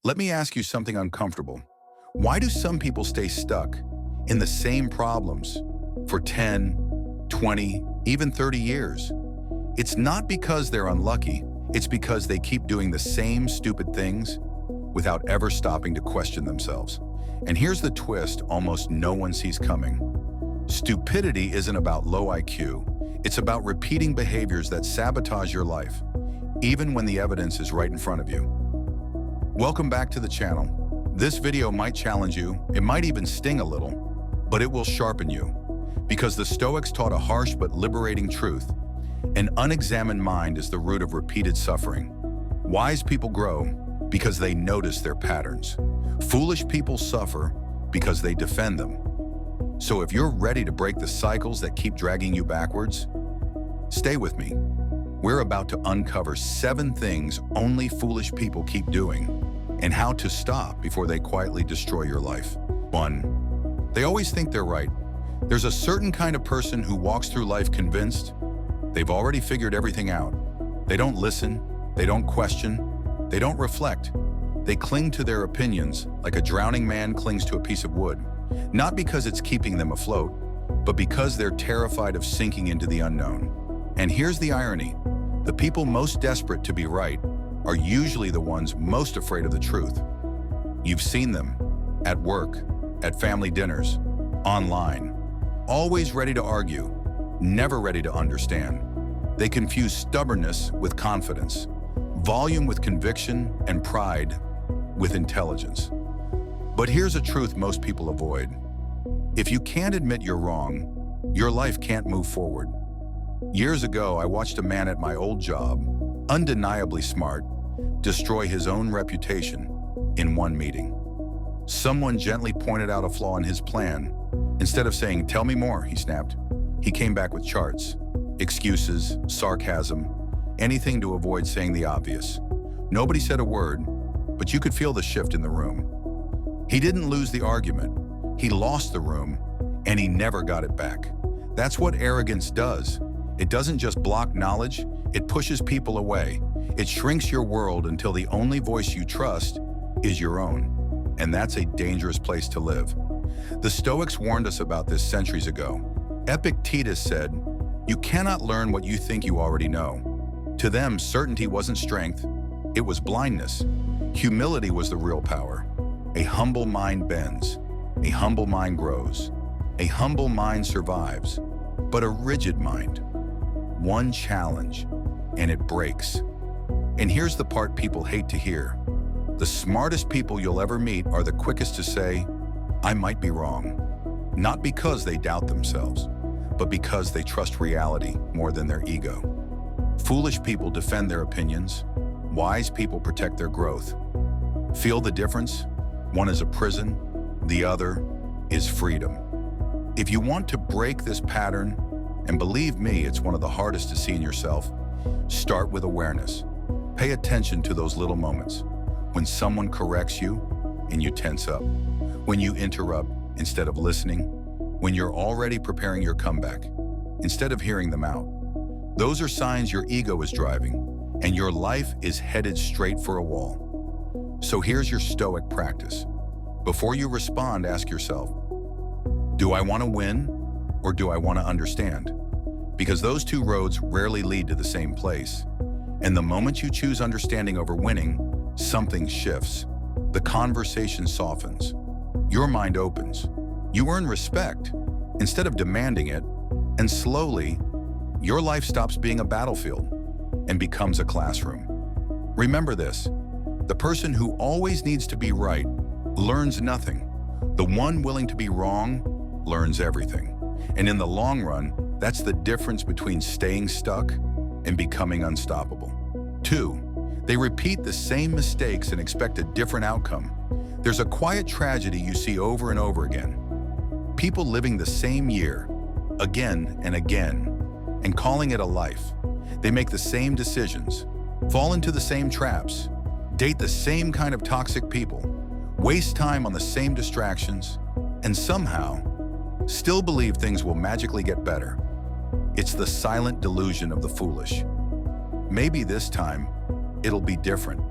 Let me ask you something uncomfortable. Why do some people stay stuck in the same problems for 10, 20, even 30 years? It's not because they're unlucky, it's because they keep doing the same stupid things without ever stopping to question themselves. And here's the twist almost no one sees coming. Stupidity isn't about low IQ, it's about repeating behaviors that sabotage your life, even when the evidence is right in front of you. Welcome back to the channel. This video might challenge you, it might even sting a little, but it will sharpen you. Because the Stoics taught a harsh but liberating truth: an unexamined mind is the root of repeated suffering. Wise people grow because they notice their patterns. Foolish people suffer because they defend them. So if you're ready to break the cycles that keep dragging you backwards, stay with me. We're about to uncover 7 things only foolish people keep doing and how to stop before they quietly destroy your life. 1. They always think they're right. There's a certain kind of person who walks through life convinced they've already figured everything out. They don't listen, they don't question, they don't reflect. They cling to their opinions like a drowning man clings to a piece of wood, not because it's keeping them afloat, but because they're terrified of sinking into the unknown. And here's the irony: the people most desperate to be right are usually the ones most afraid of the truth. You've seen them at work, at family dinners, online, always ready to argue, never ready to understand. They confuse stubbornness with confidence, volume with conviction, and pride with intelligence. But here's a truth most people avoid. If you can't admit you're wrong, your life can't move forward. Years ago, I watched a man at my old job, undeniably smart, destroy his own reputation in one meeting. Someone gently pointed out a flaw in his plan. Instead of saying, "Tell me more," he snapped. He came back with charts, excuses, sarcasm, anything to avoid saying the obvious. Nobody said a word, but you could feel the shift in the room. He didn't lose the argument, he lost the room, and he never got it back. That's what arrogance does. It doesn't just block knowledge, it pushes people away. It shrinks your world until the only voice you trust is your own. And that's a dangerous place to live. The Stoics warned us about this centuries ago. Epictetus said, "You cannot learn what you think you already know." To them, certainty wasn't strength, it was blindness. Humility was the real power. A humble mind bends, a humble mind grows, a humble mind survives, but a rigid mind, one challenge, and it breaks. And here's the part people hate to hear. The smartest people you'll ever meet are the quickest to say, "I might be wrong." Not because they doubt themselves, but because they trust reality more than their ego. Foolish people defend their opinions. Wise people protect their growth. Feel the difference? One is a prison, the other is freedom. If you want to break this pattern, and believe me, it's one of the hardest to see in yourself, start with awareness. Pay attention to those little moments. When someone corrects you and you tense up. When you interrupt instead of listening. When you're already preparing your comeback instead of hearing them out. Those are signs your ego is driving and your life is headed straight for a wall. So here's your Stoic practice. Before you respond, ask yourself, do I want to win or do I want to understand? Because those two roads rarely lead to the same place. And the moment you choose understanding over winning, something shifts. The conversation softens. Your mind opens. You earn respect instead of demanding it, and slowly, your life stops being a battlefield and becomes a classroom. Remember this, the person who always needs to be right learns nothing. The one willing to be wrong learns everything. And in the long run, that's the difference between staying stuck and becoming unstoppable. 2, they repeat the same mistakes and expect a different outcome. There's a quiet tragedy you see over and over again. People living the same year, again and again, and calling it a life. They make the same decisions, fall into the same traps, date the same kind of toxic people, waste time on the same distractions, and somehow still believe things will magically get better. It's the silent delusion of the foolish. Maybe this time, it'll be different.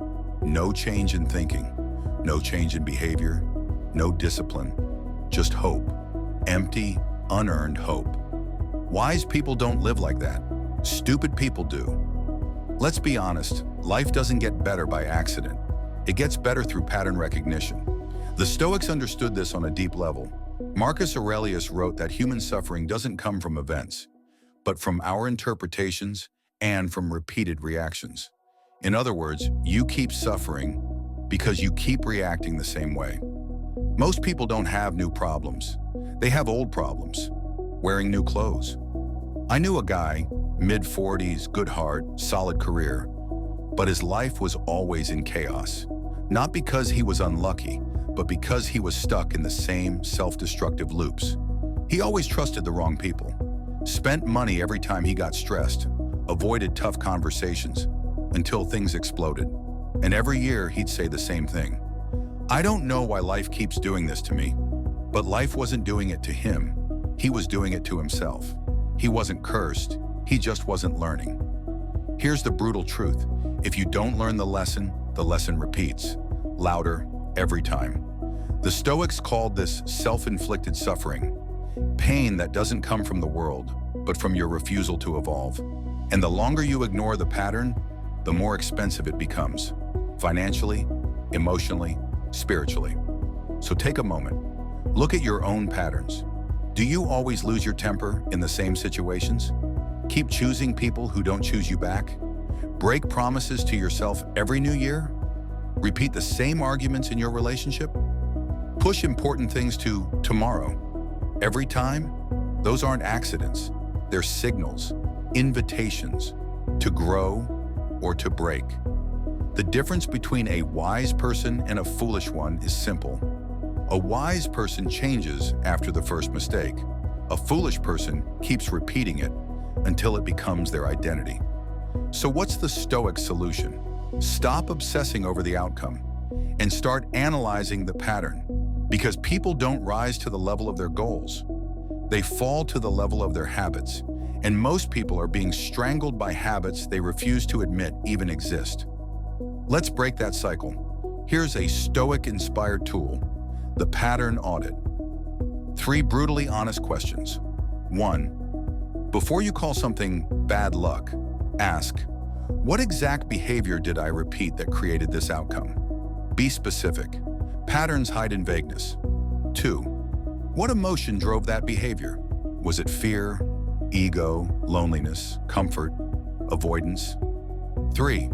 No change in thinking. No change in behavior, no discipline, just hope. Empty, unearned hope. Wise people don't live like that. Stupid people do. Let's be honest, life doesn't get better by accident. It gets better through pattern recognition. The Stoics understood this on a deep level. Marcus Aurelius wrote that human suffering doesn't come from events, but from our interpretations and from repeated reactions. In other words, you keep suffering because you keep reacting the same way. Most people don't have new problems. They have old problems, wearing new clothes. I knew a guy, mid-40s, good heart, solid career, but his life was always in chaos. Not because he was unlucky, but because he was stuck in the same self-destructive loops. He always trusted the wrong people, spent money every time he got stressed, avoided tough conversations until things exploded. And every year he'd say the same thing. I don't know why life keeps doing this to me, but life wasn't doing it to him. He was doing it to himself. He wasn't cursed, he just wasn't learning. Here's the brutal truth. If you don't learn the lesson repeats, louder every time. The Stoics called this self-inflicted suffering, pain that doesn't come from the world, but from your refusal to evolve. And the longer you ignore the pattern, the more expensive it becomes, financially, emotionally, spiritually. So take a moment. Look at your own patterns. Do you always lose your temper in the same situations? Keep choosing people who don't choose you back? Break promises to yourself every new year? Repeat the same arguments in your relationship? Push important things to tomorrow. Every time? Those aren't accidents. They're signals, invitations to grow or to break. The difference between a wise person and a foolish one is simple. A wise person changes after the first mistake. A foolish person keeps repeating it until it becomes their identity. So what's the Stoic solution? Stop obsessing over the outcome and start analyzing the pattern. Because people don't rise to the level of their goals. They fall to the level of their habits. And most people are being strangled by habits they refuse to admit even exist. Let's break that cycle. Here's a Stoic-inspired tool, the pattern audit. 3 brutally honest questions. 1. Before you call something bad luck, ask, what exact behavior did I repeat that created this outcome? Be specific. Patterns hide in vagueness. 2. What emotion drove that behavior? Was it fear, ego, loneliness, comfort, avoidance? 3.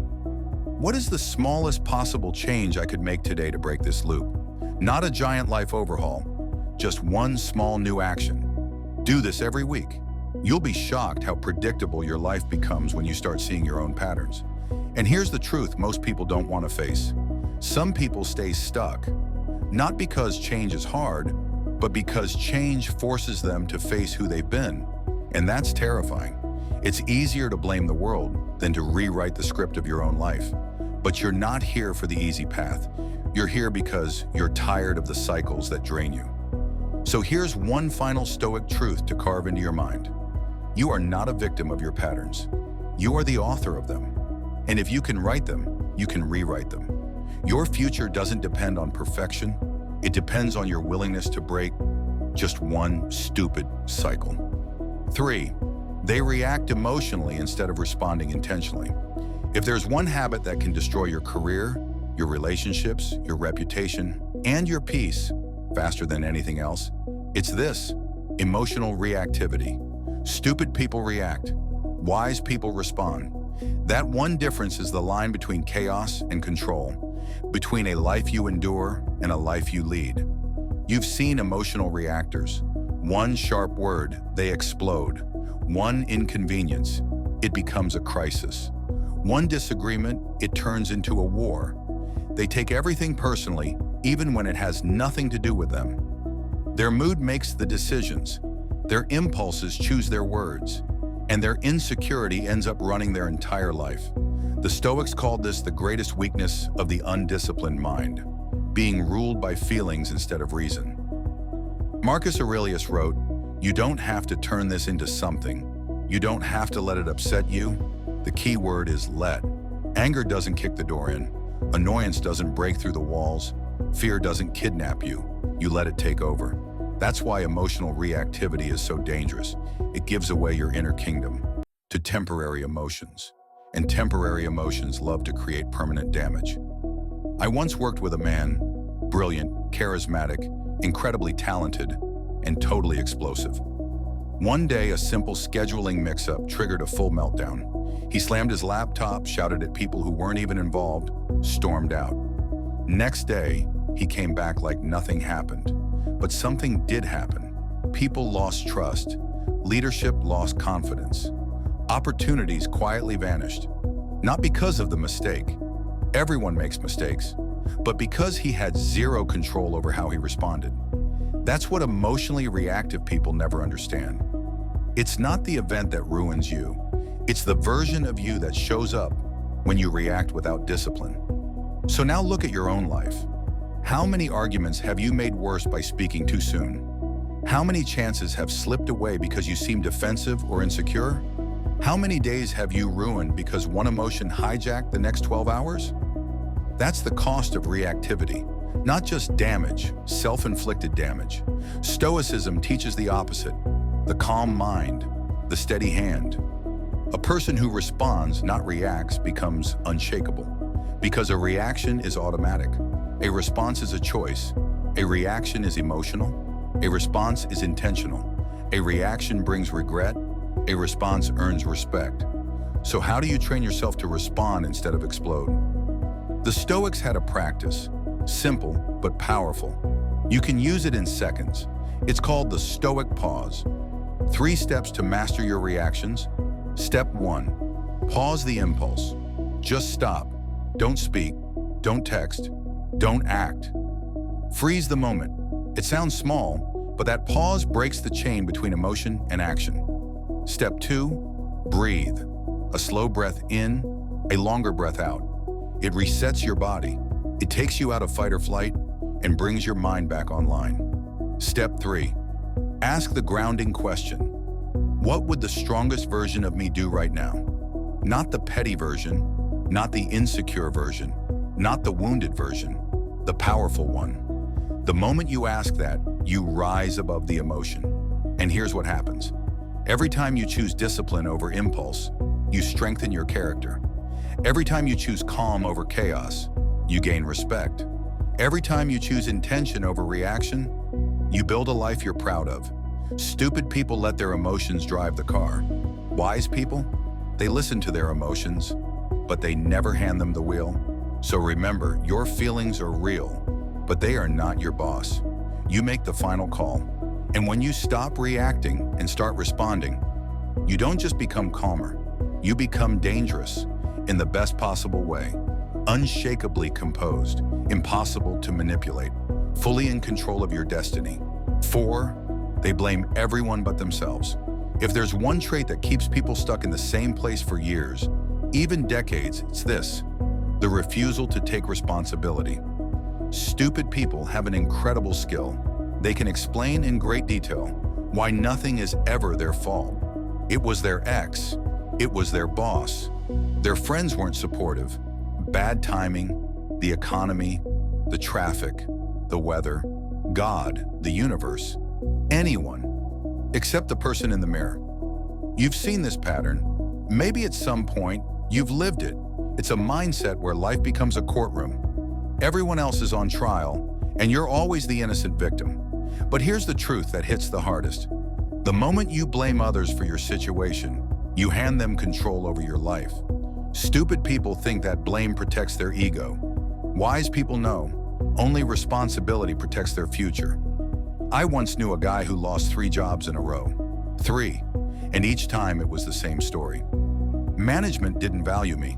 What is the smallest possible change I could make today to break this loop? Not a giant life overhaul, just one small new action. Do this every week. You'll be shocked how predictable your life becomes when you start seeing your own patterns. And here's the truth most people don't want to face. Some people stay stuck, not because change is hard, but because change forces them to face who they've been. And that's terrifying. It's easier to blame the world than to rewrite the script of your own life. But you're not here for the easy path. You're here because you're tired of the cycles that drain you. So here's one final Stoic truth to carve into your mind. You are not a victim of your patterns. You are the author of them. And if you can write them, you can rewrite them. Your future doesn't depend on perfection. It depends on your willingness to break just one stupid cycle. 3. They react emotionally instead of responding intentionally. If there's one habit that can destroy your career, your relationships, your reputation, and your peace faster than anything else, it's this: emotional reactivity. Stupid people react. Wise people respond. That one difference is the line between chaos and control, between a life you endure and a life you lead. You've seen emotional reactors. One sharp word, they explode. One inconvenience, it becomes a crisis. One disagreement, it turns into a war. They take everything personally, even when it has nothing to do with them. Their mood makes the decisions. Their impulses choose their words. And their insecurity ends up running their entire life. The Stoics called this the greatest weakness of the undisciplined mind, being ruled by feelings instead of reason. Marcus Aurelius wrote, "You don't have to turn this into something. You don't have to let it upset you." The key word is let. Anger doesn't kick the door in. Annoyance doesn't break through the walls. Fear doesn't kidnap you. You let it take over. That's why emotional reactivity is so dangerous. It gives away your inner kingdom to temporary emotions. And temporary emotions love to create permanent damage. I once worked with a man, brilliant, charismatic, incredibly talented, and totally explosive. One day, a simple scheduling mix-up triggered a full meltdown. He slammed his laptop, shouted at people who weren't even involved, stormed out. Next day, he came back like nothing happened. But something did happen. People lost trust. Leadership lost confidence. Opportunities quietly vanished. Not because of the mistake. Everyone makes mistakes. But because he had zero control over how he responded. That's what emotionally reactive people never understand. It's not the event that ruins you. It's the version of you that shows up when you react without discipline. So now look at your own life. How many arguments have you made worse by speaking too soon? How many chances have slipped away because you seem defensive or insecure? How many days have you ruined because one emotion hijacked the next 12 hours? That's the cost of reactivity. Not just damage, self-inflicted damage. Stoicism teaches the opposite. The calm mind, the steady hand. A person who responds, not reacts, becomes unshakable. Because a reaction is automatic. A response is a choice. A reaction is emotional. A response is intentional. A reaction brings regret. A response earns respect. So how do you train yourself to respond instead of explode? The Stoics had a practice, simple but powerful. You can use it in seconds. It's called the Stoic pause. 3 steps to master your reactions. Step 1, pause the impulse. Just stop. Don't speak. Don't text. Don't act. Freeze the moment. It sounds small, but that pause breaks the chain between emotion and action. Step 2, breathe. A slow breath in, a longer breath out. It resets your body. It takes you out of fight or flight and brings your mind back online. Step 3, ask the grounding question. What would the strongest version of me do right now? Not the petty version, not the insecure version, not the wounded version, the powerful one. The moment you ask that, you rise above the emotion. And here's what happens. Every time you choose discipline over impulse, you strengthen your character. Every time you choose calm over chaos, you gain respect. Every time you choose intention over reaction, you build a life you're proud of. Stupid people let their emotions drive the car. Wise people, they listen to their emotions, but they never hand them the wheel. So remember, your feelings are real, but they are not your boss. You make the final call. And when you stop reacting and start responding, you don't just become calmer, you become dangerous in the best possible way. Unshakably composed, impossible to manipulate, fully in control of your destiny. 4, they blame everyone but themselves. If there's one trait that keeps people stuck in the same place for years, even decades, it's this: the refusal to take responsibility. Stupid people have an incredible skill. They can explain in great detail why nothing is ever their fault. It was their ex. It was their boss. Their friends weren't supportive. Bad timing, the economy, the traffic, the weather, God, the universe, anyone, except the person in the mirror. You've seen this pattern. Maybe at some point, you've lived it. It's a mindset where life becomes a courtroom. Everyone else is on trial, and you're always the innocent victim. But here's the truth that hits the hardest. The moment you blame others for your situation, you hand them control over your life. Stupid people think that blame protects their ego. Wise people know only responsibility protects their future. I once knew a guy who lost 3 jobs in a row. 3. And each time it was the same story. Management didn't value me.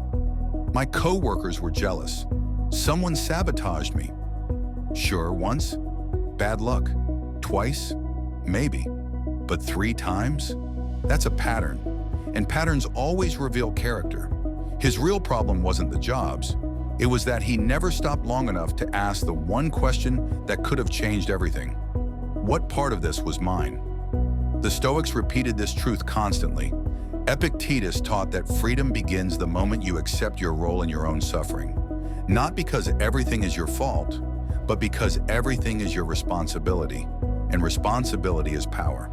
My coworkers were jealous. Someone sabotaged me. Sure, once. Bad luck. Twice. Maybe. But 3 times? That's a pattern. And patterns always reveal character. His real problem wasn't the jobs. It was that he never stopped long enough to ask the one question that could have changed everything. What part of this was mine? The Stoics repeated this truth constantly. Epictetus taught that freedom begins the moment you accept your role in your own suffering. Not because everything is your fault, but because everything is your responsibility, and responsibility is power.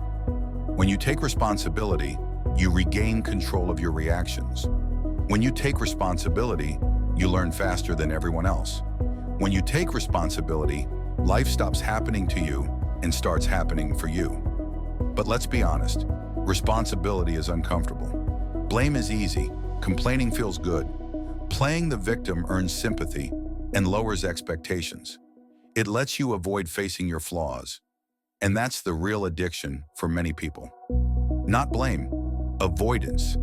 When you take responsibility, you regain control of your reactions. When you take responsibility, you learn faster than everyone else. When you take responsibility, life stops happening to you and starts happening for you. But let's be honest, responsibility is uncomfortable. Blame is easy, complaining feels good. Playing the victim earns sympathy and lowers expectations. It lets you avoid facing your flaws. And that's the real addiction for many people. Not blame, avoidance.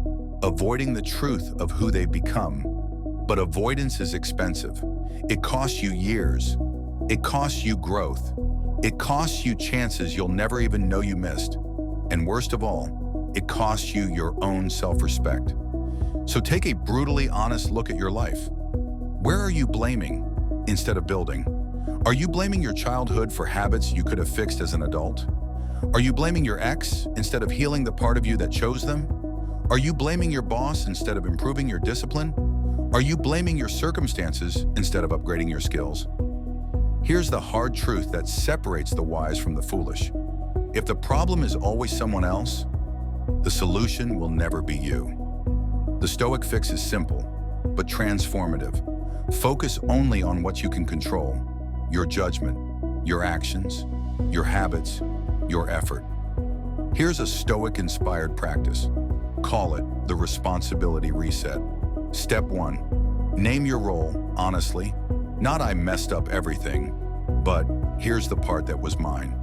Avoiding the truth of who they've become. But avoidance is expensive. It costs you years. It costs you growth. It costs you chances you'll never even know you missed. And worst of all, it costs you your own self-respect. So take a brutally honest look at your life. Where are you blaming instead of building? Are you blaming your childhood for habits you could have fixed as an adult? Are you blaming your ex instead of healing the part of you that chose them? Are you blaming your boss instead of improving your discipline? Are you blaming your circumstances instead of upgrading your skills? Here's the hard truth that separates the wise from the foolish. If the problem is always someone else, the solution will never be you. The Stoic fix is simple, but transformative. Focus only on what you can control: your judgment, your actions, your habits, your effort. Here's a Stoic-inspired practice. Call it the responsibility reset. Step 1, name your role honestly. Not "I messed up everything," but "here's the part that was mine."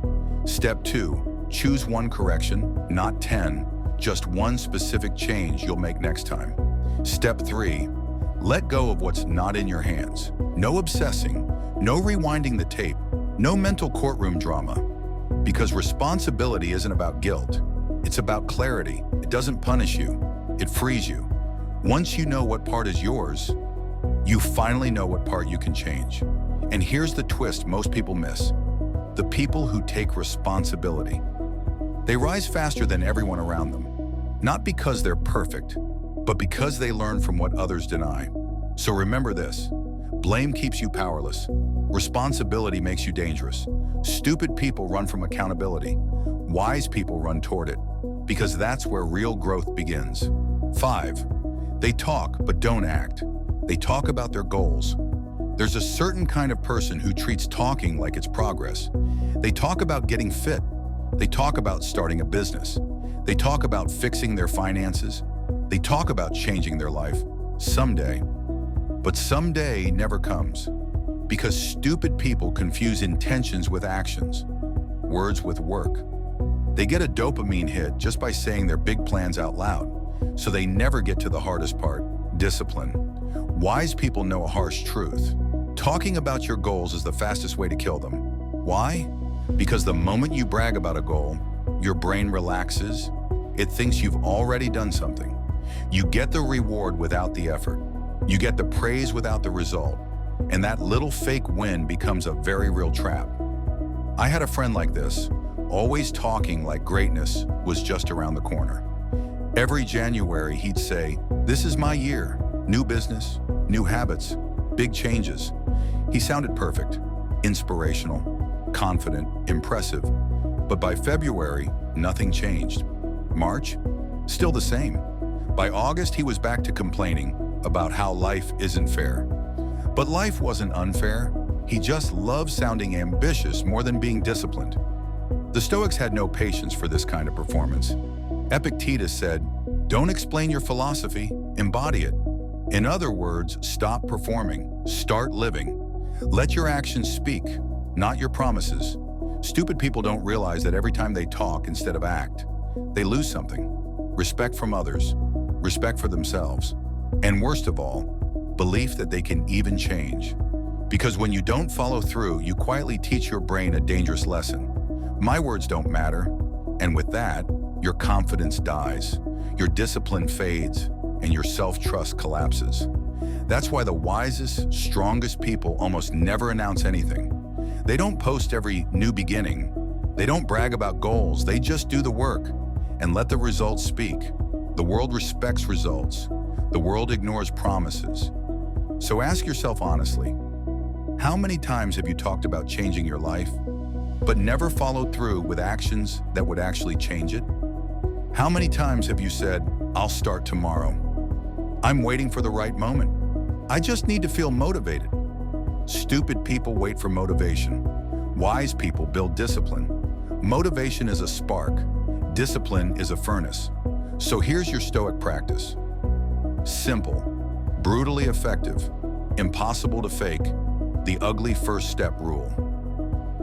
Step 2, choose one correction, not 10, just one specific change you'll make next time. Step 3, let go of what's not in your hands. No obsessing, no rewinding the tape, no mental courtroom drama. Because responsibility isn't about guilt, it's about clarity. It doesn't punish you, it frees you. Once you know what part is yours, you finally know what part you can change. And here's the twist most people miss. The people who take responsibility. They rise faster than everyone around them. Not because they're perfect, but because they learn from what others deny. So remember this: blame keeps you powerless. Responsibility makes you dangerous. Stupid people run from accountability. Wise people run toward it, because that's where real growth begins. 5, they talk but don't act. They talk about their goals. There's a certain kind of person who treats talking like it's progress. They talk about getting fit. They talk about starting a business. They talk about fixing their finances. They talk about changing their life someday. But someday never comes, because stupid people confuse intentions with actions, words with work. They get a dopamine hit just by saying their big plans out loud, so they never get to the hardest part: discipline. Wise people know a harsh truth. Talking about your goals is the fastest way to kill them. Why? Because the moment you brag about a goal, your brain relaxes. It thinks you've already done something. You get the reward without the effort. You get the praise without the result. And that little fake win becomes a very real trap. I had a friend like this, always talking like greatness was just around the corner. Every January he'd say, "This is my year. New business, new habits, big changes." He sounded perfect, inspirational, confident, impressive. But by February, nothing changed. March, still the same. By August, he was back to complaining about how life isn't fair. But life wasn't unfair. He just loved sounding ambitious more than being disciplined. The Stoics had no patience for this kind of performance. Epictetus said, "Don't explain your philosophy, embody it." In other words, stop performing, start living. Let your actions speak, not your promises. Stupid people don't realize that every time they talk instead of act, they lose something: respect from others, respect for themselves, and worst of all, belief that they can even change. Because when you don't follow through, you quietly teach your brain a dangerous lesson. My words don't matter. And with that, your confidence dies, your discipline fades, and your self-trust collapses. That's why the wisest, strongest people almost never announce anything. They don't post every new beginning. They don't brag about goals. They just do the work and let the results speak. The world respects results. The world ignores promises. So ask yourself honestly, How many times have you talked about changing your life, but never followed through with actions that would actually change it? How many times have you said, "I'll start tomorrow. I'm waiting for the right moment. I just need to feel motivated"? Stupid people wait for motivation. Wise people build discipline. Motivation is a spark. Discipline is a furnace. So here's your Stoic practice. Simple, brutally effective, impossible to fake, the ugly first step rule.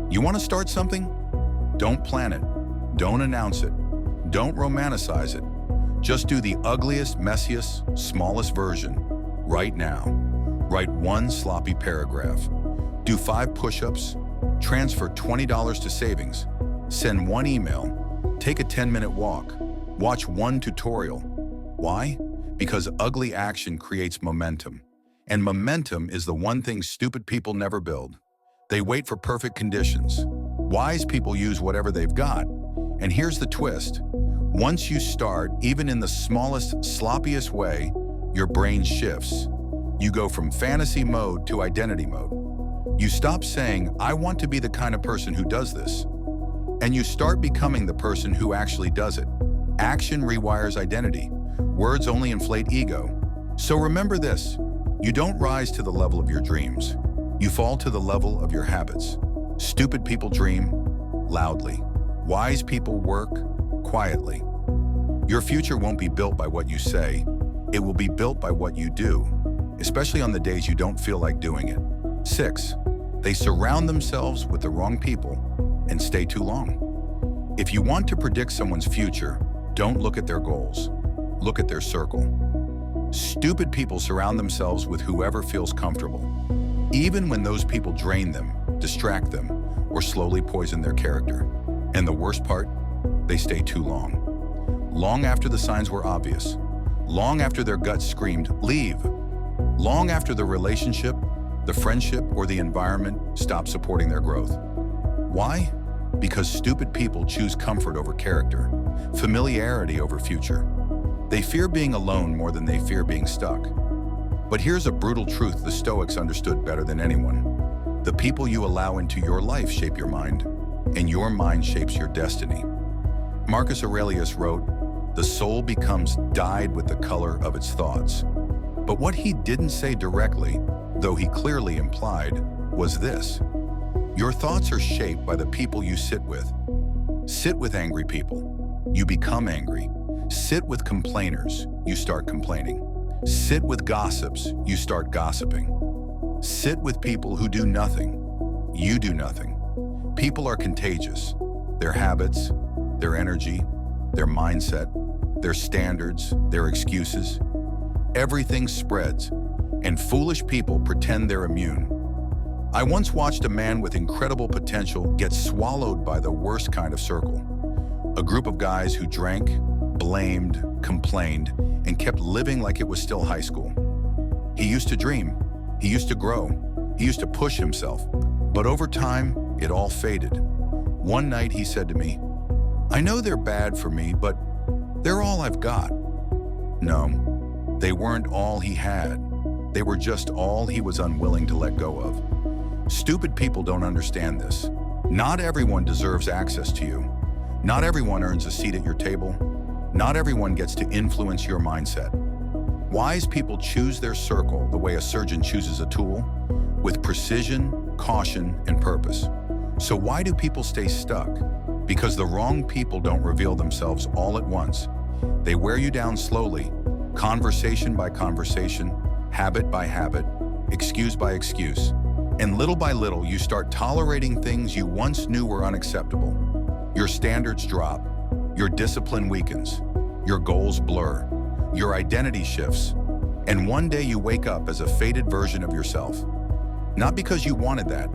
You want to start something? Don't plan it. Don't announce it. Don't romanticize it. Just do the ugliest, messiest, smallest version right now. Write one sloppy paragraph. Do 5 push-ups. Transfer $20 to savings. Send 1 email. Take a 10-minute walk. Watch 1 tutorial. Why? Because ugly action creates momentum. And momentum is the one thing stupid people never build. They wait for perfect conditions. Wise people use whatever they've got. And here's the twist. Once you start, even in the smallest, sloppiest way, your brain shifts. You go from fantasy mode to identity mode. You stop saying, "I want to be the kind of person who does this." And you start becoming the person who actually does it. Action rewires identity. Words only inflate ego. So remember this, you don't rise to the level of your dreams. You fall to the level of your habits. Stupid people dream loudly. Wise people work quietly. Your future won't be built by what you say. It will be built by what you do, especially on the days you don't feel like doing it. 6, they surround themselves with the wrong people and stay too long. If you want to predict someone's future, don't look at their goals. Look at their circle. Stupid people surround themselves with whoever feels comfortable, even when those people drain them, distract them, or slowly poison their character. And the worst part, they stay too long. Long after the signs were obvious. Long after their gut screamed, "Leave." Long after the relationship, the friendship, or the environment stopped supporting their growth. Why? Because stupid people choose comfort over character, familiarity over future. They fear being alone more than they fear being stuck. But here's a brutal truth the Stoics understood better than anyone. The people you allow into your life shape your mind, and your mind shapes your destiny. Marcus Aurelius wrote, "The soul becomes dyed with the color of its thoughts." But what he didn't say directly, though he clearly implied, was this. Your thoughts are shaped by the people you sit with. Sit with angry people, you become angry. Sit with complainers, you start complaining. Sit with gossips, you start gossiping. Sit with people who do nothing, you do nothing. People are contagious. Their habits, their energy, their mindset, their standards, their excuses. Everything spreads, and foolish people pretend they're immune. I once watched a man with incredible potential get swallowed by the worst kind of circle. A group of guys who drank, blamed, complained, and kept living like it was still high school. He used to dream, he used to grow, he used to push himself, but over time, it all faded. One night he said to me, "I know they're bad for me, but they're all I've got." No, they weren't all he had. They were just all he was unwilling to let go of. Stupid people don't understand this. Not everyone deserves access to you. Not everyone earns a seat at your table. Not everyone gets to influence your mindset. Wise people choose their circle the way a surgeon chooses a tool, with precision, caution, and purpose. So why do people stay stuck? Because the wrong people don't reveal themselves all at once. They wear you down slowly, conversation by conversation, habit by habit, excuse by excuse. And little by little, you start tolerating things you once knew were unacceptable. Your standards drop, your discipline weakens, your goals blur, your identity shifts, and one day you wake up as a faded version of yourself. Not because you wanted that,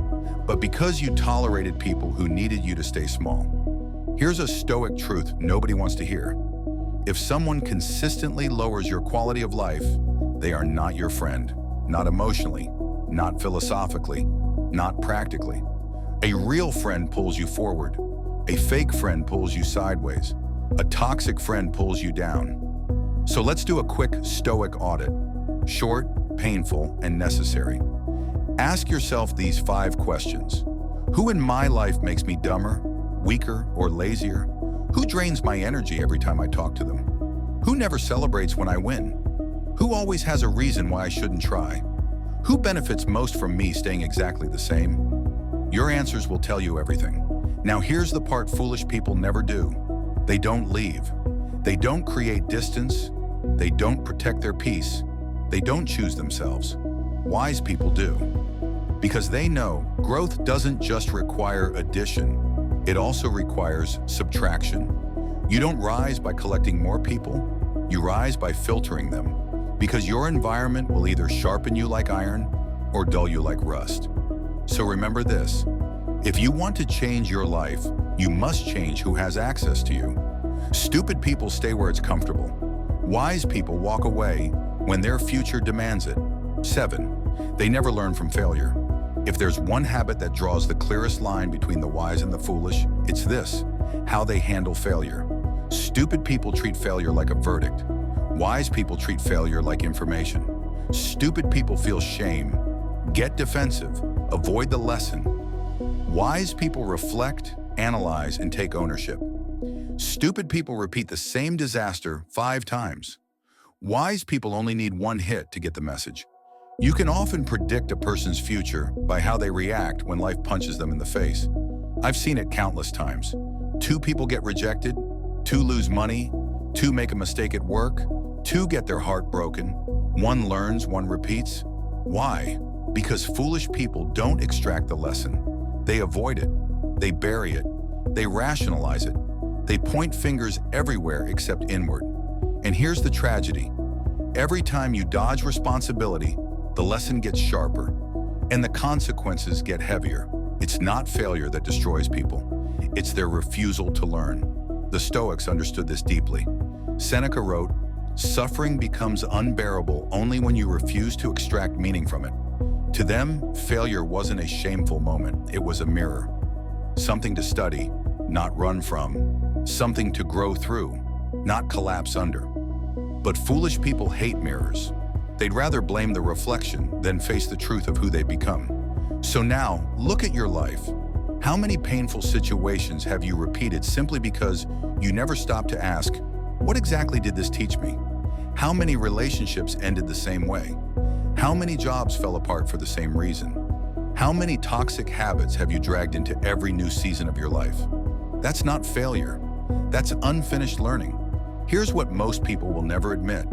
but because you tolerated people who needed you to stay small. Here's a Stoic truth nobody wants to hear. If someone consistently lowers your quality of life, they are not your friend, not emotionally, not philosophically, not practically. A real friend pulls you forward. A fake friend pulls you sideways. A toxic friend pulls you down. So let's do a quick Stoic audit. Short, painful, and necessary. Ask yourself these 5 questions. Who in my life makes me dumber, weaker, or lazier? Who drains my energy every time I talk to them? Who never celebrates when I win? Who always has a reason why I shouldn't try? Who benefits most from me staying exactly the same? Your answers will tell you everything. Now here's the part foolish people never do. They don't leave. They don't create distance. They don't protect their peace. They don't choose themselves. Wise people do. Because they know growth doesn't just require addition. It also requires subtraction. You don't rise by collecting more people. You rise by filtering them. Because your environment will either sharpen you like iron or dull you like rust. So remember this. If you want to change your life, you must change who has access to you. Stupid people stay where it's comfortable. Wise people walk away when their future demands it. 7. They never learn from failure. If there's one habit that draws the clearest line between the wise and the foolish, it's this: how they handle failure. Stupid people treat failure like a verdict. Wise people treat failure like information. Stupid people feel shame, get defensive, avoid the lesson. Wise people reflect, analyze, and take ownership. Stupid people repeat the same disaster 5 times. Wise people only need one hit to get the message. You can often predict a person's future by how they react when life punches them in the face. I've seen it countless times. 2 people get rejected, 2 lose money, 2 make a mistake at work, 2 get their heart broken, 1 learns, 1 repeats. Why? Because foolish people don't extract the lesson. They avoid it. They bury it. They rationalize it. They point fingers everywhere except inward. And here's the tragedy. Every time you dodge responsibility, the lesson gets sharper, and the consequences get heavier. It's not failure that destroys people. It's their refusal to learn. The Stoics understood this deeply. Seneca wrote, "Suffering becomes unbearable only when you refuse to extract meaning from it." To them, failure wasn't a shameful moment. It was a mirror. Something to study, not run from. Something to grow through, not collapse under. But foolish people hate mirrors. They'd rather blame the reflection than face the truth of who they become. So now, look at your life. How many painful situations have you repeated simply because you never stopped to ask, what exactly did this teach me? How many relationships ended the same way? How many jobs fell apart for the same reason? How many toxic habits have you dragged into every new season of your life? That's not failure. That's unfinished learning. Here's what most people will never admit.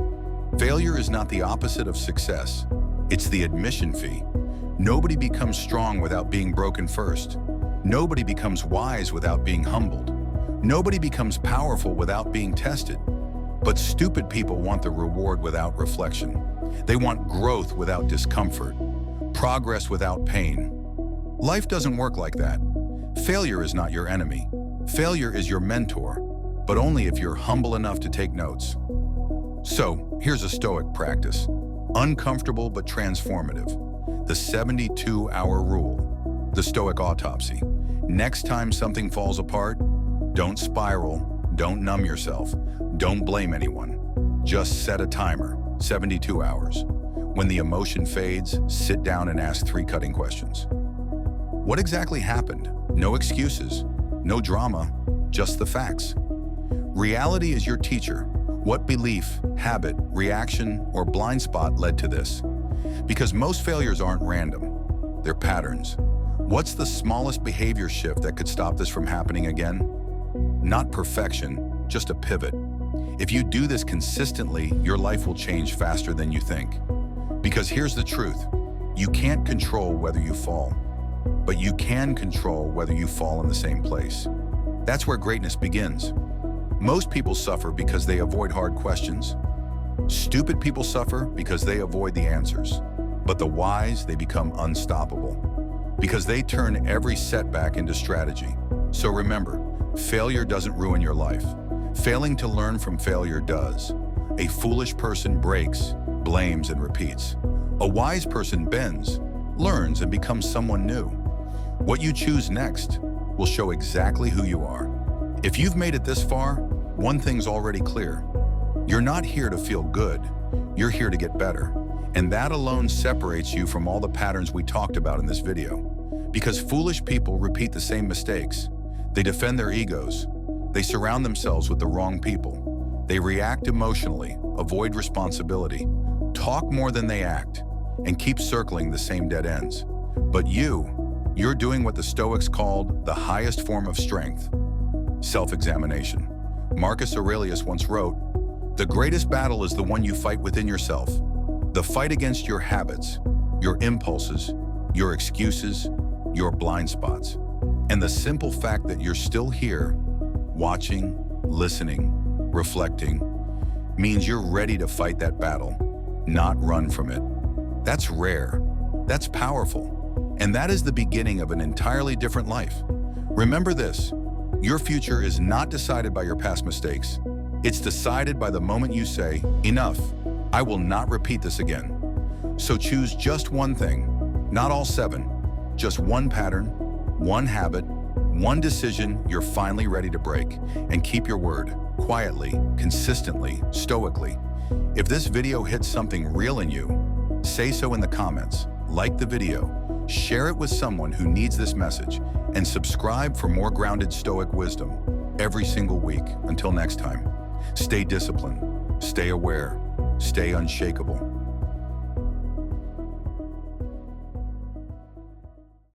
Failure is not the opposite of success. It's the admission fee. Nobody becomes strong without being broken first. Nobody becomes wise without being humbled. Nobody becomes powerful without being tested. But stupid people want the reward without reflection. They want growth without discomfort, progress without pain. Life doesn't work like that. Failure is not your enemy. Failure is your mentor, but only if you're humble enough to take notes. So, here's a Stoic practice. Uncomfortable but transformative. The 72-hour rule. The Stoic autopsy. Next time something falls apart, don't spiral, don't numb yourself, don't blame anyone. Just set a timer, 72 hours. When the emotion fades, sit down and ask 3 cutting questions. What exactly happened? No excuses, no drama, just the facts. Reality is your teacher. What belief, habit, reaction, or blind spot led to this? Because most failures aren't random, they're patterns. What's the smallest behavior shift that could stop this from happening again? Not perfection, just a pivot. If you do this consistently, your life will change faster than you think. Because here's the truth. You can't control whether you fall, but you can control whether you fall in the same place. That's where greatness begins. Most people suffer because they avoid hard questions. Stupid people suffer because they avoid the answers. But the wise, they become unstoppable because they turn every setback into strategy. So remember, failure doesn't ruin your life. Failing to learn from failure does. A foolish person breaks, blames, and repeats. A wise person bends, learns, and becomes someone new. What you choose next will show exactly who you are. If you've made it this far, one thing's already clear. You're not here to feel good. You're here to get better. And that alone separates you from all the patterns we talked about in this video. Because foolish people repeat the same mistakes. They defend their egos. They surround themselves with the wrong people. They react emotionally, avoid responsibility, talk more than they act, and keep circling the same dead ends. But you're doing what the Stoics called the highest form of strength, self-examination. Marcus Aurelius once wrote, "The greatest battle is the one you fight within yourself. The fight against your habits, your impulses, your excuses, your blind spots. And the simple fact that you're still here, watching, listening, reflecting, means you're ready to fight that battle, not run from it. That's rare. That's powerful. And that is the beginning of an entirely different life. Remember this, your future is not decided by your past mistakes. It's decided by the moment you say, enough, I will not repeat this again. So choose just one thing, not all 7, just one pattern, one habit, one decision you're finally ready to break, and keep your word, quietly, consistently, stoically. If this video hits something real in you, say so in the comments, like the video, share it with someone who needs this message, and subscribe for more grounded Stoic wisdom every single week. Until next time, stay disciplined, stay aware, stay unshakable.